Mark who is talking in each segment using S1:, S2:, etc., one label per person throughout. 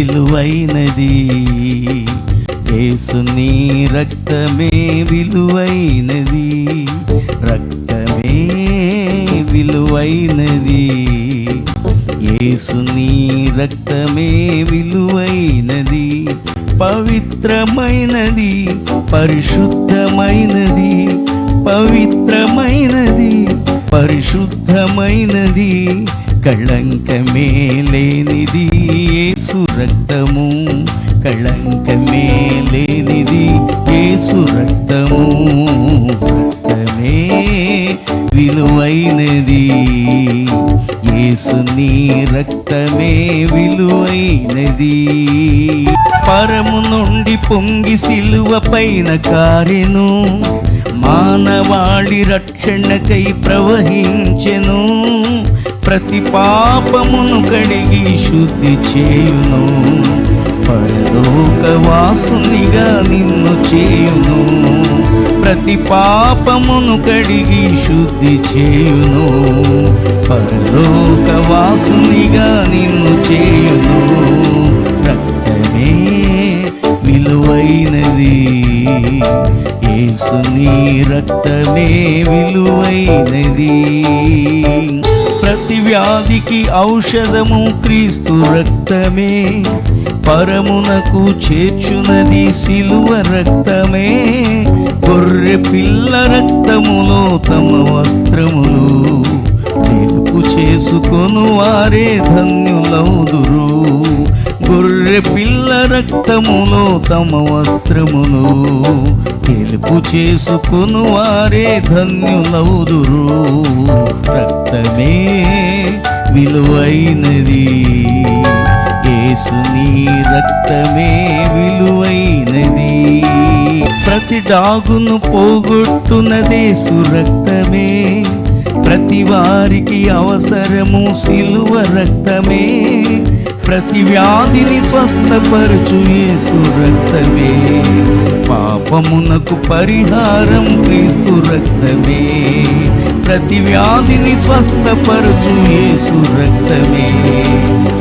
S1: విలువైనది. యేసు నీ రక్తమే విలువైనది, రక్తమే విలువైనది. యేసు నీ రక్తమే విలువైనది, పవిత్రమైనది, పరిశుద్ధమైనది, పవిత్రమైనది, పరిశుద్ధమైనది, కళంకమే లేనిది యేసు రక్తము, కళంకమే లేనిది యేసు రక్తము. రక్తమే విలువైనది, యేసు నీ రక్తమే విలువైనది. పరము నుండి పొంగి సిలువ పైన కారెను, మానవాళి రక్షణకై ప్రవహించెను. ప్రతి పాపమును కడిగి శుద్ధి చేయును, పరలోకవాసునిగా నిన్ను చేయును. ప్రతి పాపమును కడిగి శుద్ధి చేయును, పరలోకవాసునిగా నిన్ను చేయును. రక్తమే విలువైనది, యేసు నీ రక్తమే విలువైనది. ప్రతి వ్యాధికి ఔషధము క్రీస్తు రక్తమే, పరమునకు చేర్చునది సిలువ రక్తమే. గొర్రె పిల్ల రక్తములో తమ వస్త్రములు తెలుపు చేసుకొను వారే ధన్యులౌదురు. గొర్రె పిల్ల రక్తములో తమ వస్త్రములు తెలుపు చేసుకొను వారే ధన్యులౌదురు. రక్తమే విలువైనది, యేసు నీ రక్తమే విలువైనది. ప్రతి డాగును పోగొట్టునదేసు రక్తమే, ప్రతి వారికి అవసరము సిలువ రక్తమే. ప్రతి వ్యాధిని స్వస్థపరచు యేసు రక్తమే, పాపమునకు పరిహారం క్రీస్తు రక్తమే. ప్రతి వ్యాధిని స్వస్థపరచు యేసు రక్తమే,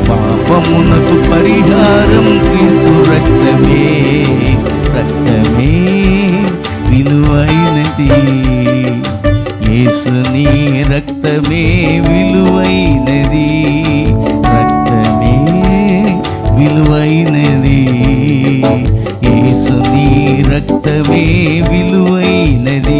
S1: పాపమునకు పరిహారం క్రీస్తు రక్తమే. రక్తమే విలువైనది, యేసు నీ రక్తమే విలువైనది. రక్తమే విలువైనది, యేసు నీ రక్తమే విలువైనది.